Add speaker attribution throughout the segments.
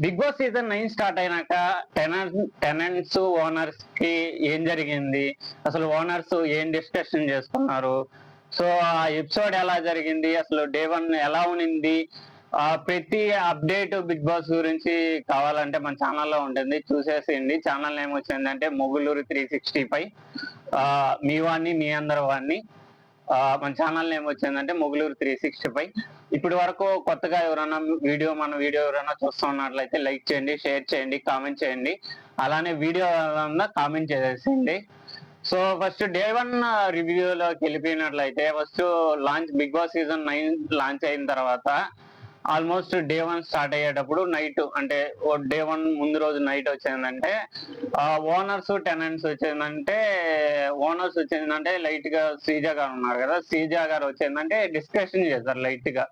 Speaker 1: Big Boss season 9 start అయినాక tenants owners కి ఏం జరిగింది, అసలు ఓనర్స్ ఏం డిస్కషన్ చేసుకున్నారు, సో ఆ ఎపిసోడ్ ఎలా జరిగింది, అసలు డే 1 ఎలా ఉనింది, ప్రతి అప్డేట్ బిగ్ బాస్ గురించి కావాలంటే మన ఛానల్లో ఉంటుంది, చూసేసేయండి. ఛానల్ నేమ్ వచ్చిందంటే మొగులూరు 365. మీ వాడిని మీ అందరి వాడిని. మన ఛానల్ నేమ్ వచ్చిందంటే మొగులూరు 365. ఇప్పటి వరకు కొత్తగా ఎవరైనా మన వీడియో ఎవరైనా చూస్తున్నట్లయితే లైక్ చేయండి, షేర్ చేయండి, కామెంట్ చేయండి. అలానే వీడియో కామెంట్ చేసేయండి. సో ఫస్ట్ డే 1 రివ్యూలోకి వెళ్ళిపోయినట్లయితే first Bigg Boss season 9 launch అయిన తర్వాత ఆల్మోస్ట్ డే 1 స్టార్ట్ అయ్యేటప్పుడు నైట్, అంటే డే 1 ముందు రోజు నైట్ వచ్చిందంటే ఓనర్స్ వచ్చిందంటే లైట్ గా శ్రీజ గారు ఉన్నారు కదా, శ్రీజ గారు వచ్చిందంటే డిస్కషన్ చేశారు లైట్ గా.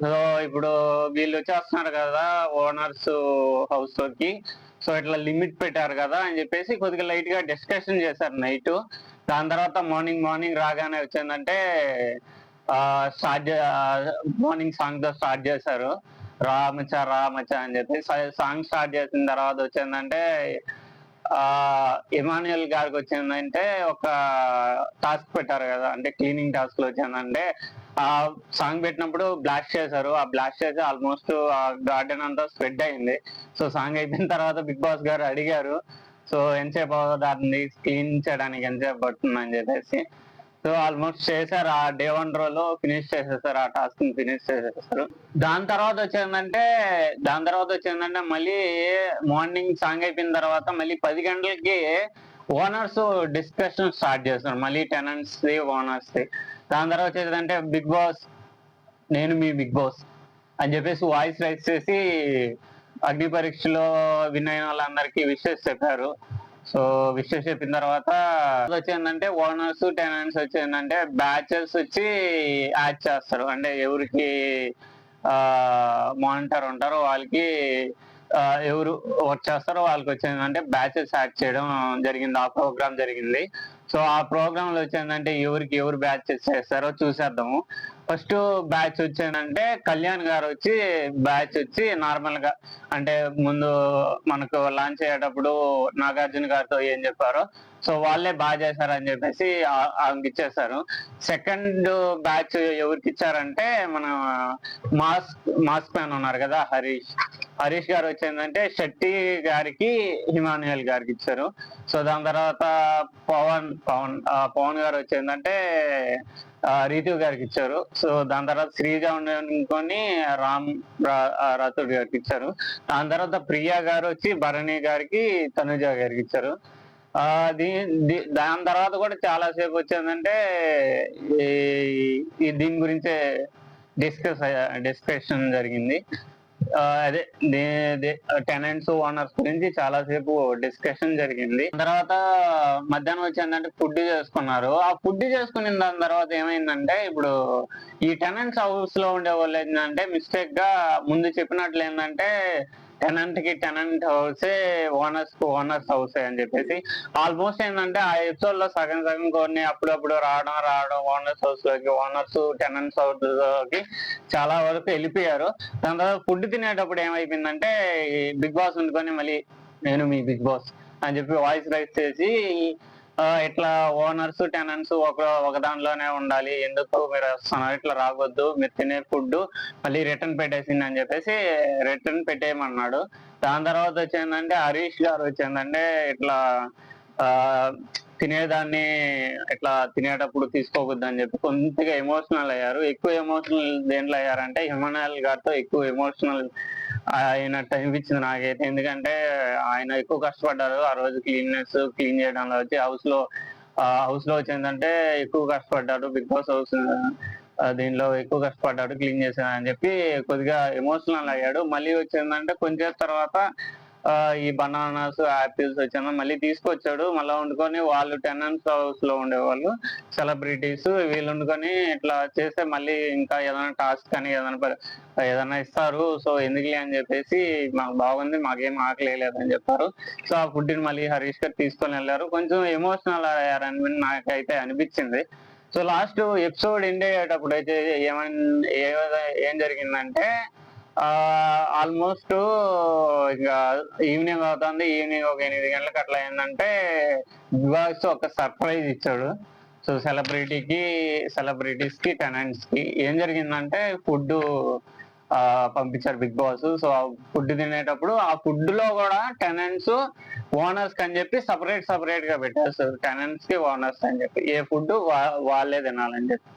Speaker 1: సో ఇప్పుడు వీళ్ళు వచ్చేస్తున్నారు కదా ఓనర్స్ హౌస్ లోకి, సో ఇట్లా లిమిట్ పెట్టారు కదా అని చెప్పేసి కొద్దిగా లైట్ గా డిస్కషన్ చేశారు నైట్. దాని తర్వాత మార్నింగ్ రాగానే వచ్చిందంటే మార్నింగ్ సాంగ్ తో స్టార్ట్ చేశారు. రామచ అని చెప్పి సాంగ్ స్టార్ట్ చేసిన తర్వాత వచ్చిందంటే ఇమాన్యుయల్ గారికి వచ్చిందంటే ఒక టాస్క్ పెట్టారు కదా, అంటే క్లీనింగ్ టాస్క్ లో వచ్చిందంటే ఆ సాంగ్ పెట్టినప్పుడు బ్లాస్ట్ చేశారు. ఆ బ్లాస్ట్ చేసి ఆల్మోస్ట్ ఆ గార్డెన్ అంతా స్ప్రెడ్ అయింది. సో సాంగ్ అయిపోయిన తర్వాత బిగ్ బాస్ గారు అడిగారు, సో ఎంతసేపు దాన్ని క్లీన్ చేయడానికి ఎంతసేపు పడుతుందని చెప్పేసి. సో ఆల్మోస్ట్ చేశారు, ఆ డే 1 రోజులో ఫినిష్ చేసేసారు, ఆ టాస్క్ ని ఫినిష్ చేసేసారు. దాని తర్వాత వచ్చిందంటే మళ్ళీ మార్నింగ్ సాంగ్ అయిపోయిన తర్వాత మళ్ళీ 10 గంటలకి ఓనర్స్ డిస్కషన్ స్టార్ట్ చేస్తారు, మళ్ళీ టెనెంట్స్ ది ఓనర్స్ ది. దాని తర్వాత వచ్చేదంటే బిగ్ బాస్, నేను మీ బిగ్ బాస్ అని చెప్పేసి వాయిస్ రైస్ చేసి అగ్ని పరీక్షలో విన్ అయిన వాళ్ళందరికీ విషెస్ చెప్పారు. సో విషెస్ చెప్పిన తర్వాత వచ్చిందంటే ఓనర్స్ టెనెంట్స్ వచ్చిందంటే బ్యాచెస్ వచ్చి యాడ్ చేస్తారు, అంటే ఎవరికి మానిటర్ ఉంటారో వాళ్ళకి ఎవరు వర్క్ చేస్తారో వాళ్ళకి వచ్చిందంటే బ్యాచెస్ యాడ్ చేయడం జరిగింది. ఆ ప్రోగ్రామ్ జరిగింది. సో ఆ ప్రోగ్రామ్ లో వచ్చిందంటే ఎవరికి ఎవరు బ్యాచెస్ చేస్తారో చూసేద్దాము. ఫస్ట్ బ్యాచ్ వచ్చేదంటే కళ్యాణ్ గారు బ్యాచ్ వచ్చి నార్మల్ గా, అంటే ముందు మనకు లాంచ్ అయ్యేటప్పుడు నాగార్జున గారితో ఏం చెప్పారో సో వాళ్ళే బాగా చేశారని చెప్పేసి ఆమెకి ఇచ్చేసారు. సెకండ్ బ్యాచ్ ఎవరికి ఇచ్చారంటే మన మాస్క్ మ్యాన్ ఉన్నారు కదా, హరీష్ గారు వచ్చిందంటే శెట్టి గారికి, హిమాన్యుయల్ గారికి ఇచ్చారు. సో దాని తర్వాత పవన్ గారు వచ్చిందంటే రీతు గారికి ఇచ్చారు. సో దాని తర్వాత శ్రీజ అనుకొని రాథోడ్ గారికి ఇచ్చారు. దాని తర్వాత ప్రియా గారు వచ్చి భరణి గారికి, తనుజ గారికి ఇచ్చారు. దాని తర్వాత కూడా చాలా సేపు వచ్చిందంటే దీని గురించే డిస్కషన్ జరిగింది. అదే టెనెంట్స్ ఓనర్స్ గురించి చాలా సేపు డిస్కషన్ జరిగింది. తర్వాత మధ్యాహ్నం వచ్చిందంటే ఫుడ్ చేసుకున్నారు. ఆ ఫుడ్ చేసుకున్న దాని తర్వాత ఏమైందంటే ఇప్పుడు ఈ టెనెంట్స్ హౌస్ లో ఉండే వాళ్ళు ఏంటంటే మిస్టేక్ గా ముందు చెప్పినట్లు ఏంటంటే టెనెంట్ హౌసే ఓనర్స్ హౌసే అని చెప్పేసి ఆల్మోస్ట్ ఏంటంటే ఆ ఎపిసోడ్ లో సగం కొన్ని అప్పుడప్పుడు రావడం ఓనర్స్ టెనెంట్స్ హౌస్ లోకి చాలా వరకు వెళ్ళిపోయారు. దాని తర్వాత ఫుడ్ తినేటప్పుడు ఏమైపోయిందంటే బిగ్ బాస్ ఉండుకొని మళ్ళీ నేను మీ బిగ్ బాస్ అని చెప్పి వాయిస్ రైస్ చేసి ఇట్లా ఓనర్స్ టెనెంట్స్ ఒక దానిలోనే ఉండాలి, ఎందుకు మీరు వస్తున్నారు, ఇట్లా రావద్దు, మీరు తినే ఫుడ్ మళ్ళీ రిటర్న్ పెట్టేసింది అని చెప్పేసి రిటర్న్ పెట్టేయమన్నాడు. దాని తర్వాత వచ్చిందంటే హరీష్ గారు వచ్చిందంటే ఇట్లా తినేదాన్ని ఇట్లా తినేటప్పుడు తీసుకోవద్దు అని చెప్పి కొద్దిగా ఎమోషనల్ అయ్యారు. ఎక్కువ ఎమోషనల్ దేంట్లో అయ్యారంటే హిమానల్ గారితో ఎక్కువ ఎమోషనల్ అయినట్టు అనిపించింది నాకైతే. ఎందుకంటే ఆయన ఎక్కువ కష్టపడ్డారు ఆ రోజు క్లీన్ చేయడంలో వచ్చి హౌస్ లో వచ్చిందంటే ఎక్కువ కష్టపడ్డాడు. బిగ్ బాస్ హౌస్ దీనిలో ఎక్కువ కష్టపడ్డాడు క్లీన్ చేశానని చెప్పి కొద్దిగా ఎమోషనల్ అయ్యాడు. మళ్ళీ వచ్చిందంటే కొంచెం తర్వాత ఈ బనానాస్ యాపిల్స్ వచ్చాను మళ్ళీ తీసుకొచ్చాడు. మళ్ళీ వండుకొని వాళ్ళు టెనెంట్స్ హౌస్ లో ఉండేవాళ్ళు సెలబ్రిటీస్ వీళ్ళు వండుకొని ఇట్లా చేస్తే మళ్ళీ ఇంకా ఏదైనా టాస్క్ అని ఏదైనా ఇస్తారు. సో ఎందుకులే అని చెప్పేసి మాకు బాగుంది, మాకేం ఆకలి లేదని చెప్పారు. సో ఆ ఫుడ్ ని మళ్ళీ హరీష్ గారు తీసుకొని వెళ్ళారు. కొంచెం ఎమోషనల్ అయ్యారని నాకైతే అనిపించింది. సో లాస్ట్ ఎపిసోడ్ ఎండ్ అయ్యేటప్పుడు అయితే ఏం జరిగిందంటే ఆల్మోస్ట్ ఇంకా ఈవినింగ్ అవుతుంది. ఈవినింగ్ ఒక 8 గంటలకు అట్లా ఏంటంటే బిగ్ బాస్ ఒక సర్ప్రైజ్ ఇచ్చాడు. సో సెలబ్రిటీస్ కి టెనెంట్స్ కి ఏం జరిగిందంటే ఫుడ్ పంపించారు బిగ్ బాస్. సో ఆ ఫుడ్ తినేటప్పుడు ఆ ఫుడ్ లో కూడా టెనెంట్స్ ఓనర్స్ అని చెప్పి సపరేట్ గా పెట్టేస్తారు. టెనెంట్స్ కి ఓనర్స్ అని చెప్పి ఏ ఫుడ్ వాళ్ళే తినాలని చెప్పి.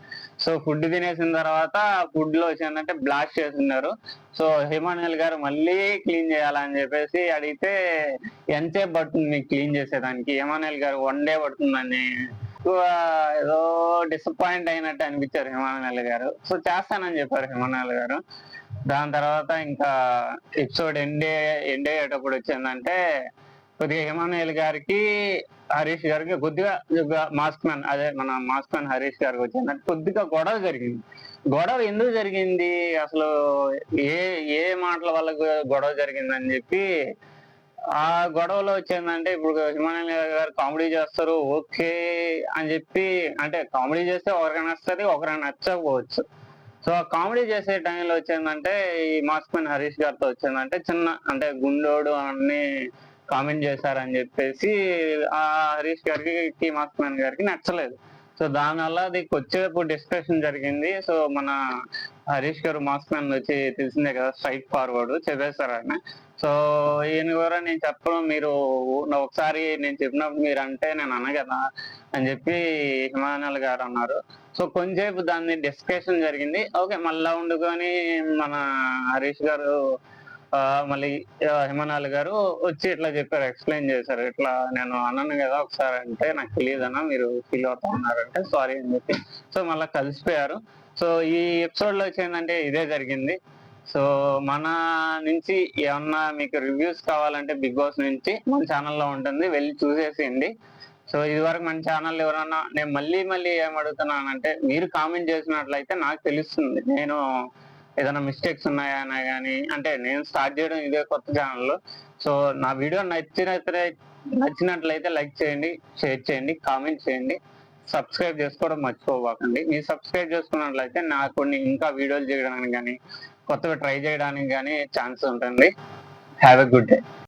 Speaker 1: సో ఫుడ్ తినేసిన తర్వాత ఫుడ్ లో ఏంటంటే బ్లాస్ట్ చేస్తున్నారు. సో హిమానుయల్ గారు మళ్ళీ క్లీన్ చేయాలని చెప్పేసి అడిగితే ఎంతసేపు పడుతుంది మీకు క్లీన్ చేసేదానికి, హిమానుయల్ గారు 1 డే పడుతుందని ఏదో డిసప్పాయింట్ అయినట్టు అనిపించారు హిమానుయల్ గారు. సో చేస్తానని చెప్పారు హిమానుయల్ గారు. దాని తర్వాత ఇంకా ఎపిసోడ్ ఎండ్ అయ్యేటప్పుడు వచ్చిందంటే కొద్దిగా హిమానుయల్ గారికి హరీష్ గారికి కొద్దిగా మాస్క్ మ్యాన్ హరీష్ గారికి వచ్చిందంటే కొద్దిగా గొడవ జరిగింది. గొడవ ఎందుకు జరిగింది అసలు, ఏ ఏ మాటల వల్ల గొడవ జరిగిందని చెప్పి ఆ గొడవలో వచ్చిందంటే ఇప్పుడు హిమానుయల్ గారు కామెడీ చేస్తారు ఓకే అని చెప్పి, అంటే కామెడీ చేస్తే ఒకరికి నచ్చుతుంది ఒకరికి నచ్చకపోవచ్చు. సో ఆ కామెడీ చేసే టైంలో వచ్చిందంటే ఈ మాస్క్ మ్యాన్ హరీష్ గారితో వచ్చిందంటే చిన్న అంటే గుండోడు అన్ని కామెంట్ చేశారని చెప్పేసి ఆ హరీష్ గారికి మాస్క్ మ్యాన్ గారికి నచ్చలేదు. సో దానివల్ల అది కొద్దిసేపు డిస్కషన్ జరిగింది. సో మన హరీష్ గారు మాస్క్ మ్యాన్ వచ్చి తెలిసిందే కదా, స్ట్రైట్ ఫార్వర్డ్ చెప్పేశారు ఆయన. సో ఈయన కూడా నేను చెప్పను, మీరు ఒకసారి నేను చెప్పినప్పుడు మీరు అంటే నేను అన్న కదా అని చెప్పి హిమానుయల్ గారు అన్నారు. సో కొంచెంసేపు దాన్ని డిస్కషన్ జరిగింది. ఓకే మళ్ళా వండుకొని మన హరీష్ గారు మళ్ళీ హిమానుయల్ గారు వచ్చి ఇట్లా చెప్పారు, ఎక్స్ప్లెయిన్ చేశారు. ఇట్లా నేను అన్నాను కదా ఒకసారి అంటే నాకు తెలియదు అన్న, మీరు ఫీల్ అవుతా ఉన్నారంటే సారీ అని చెప్పి. సో మళ్ళీ కలిసిపోయారు. సో ఈ ఎపిసోడ్ లో వచ్చేందంటే ఇదే జరిగింది. సో మన నుంచి ఏమన్నా మీకు రివ్యూస్ కావాలంటే బిగ్ బాస్ నుంచి మన ఛానల్లో ఉంటుంది, వెళ్ళి చూసేసేయండి. సో ఇది వరకు మన ఛానల్ ఎవరన్నా, నేను మళ్ళీ ఏమడుగుతున్నానంటే మీరు కామెంట్ చేసినట్లయితే నాకు తెలుస్తుంది నేను ఏదైనా మిస్టేక్స్ ఉన్నాయా అనే కానీ, అంటే నేను స్టార్ట్ చేయడం ఇదే కొత్త ఛానల్. సో నా వీడియో నచ్చినట్లయితే లైక్ చేయండి, షేర్ చేయండి, కామెంట్ చేయండి, సబ్స్క్రైబ్ చేసుకోవడం మర్చిపోబాకండి. మీరు సబ్స్క్రైబ్ చేసుకున్నట్లయితే నాకు కొన్ని ఇంకా వీడియోలు చేయడానికి కానీ కొత్తగా ట్రై చేయడానికి కానీ ఛాన్స్ ఉంటుంది. Have a good day.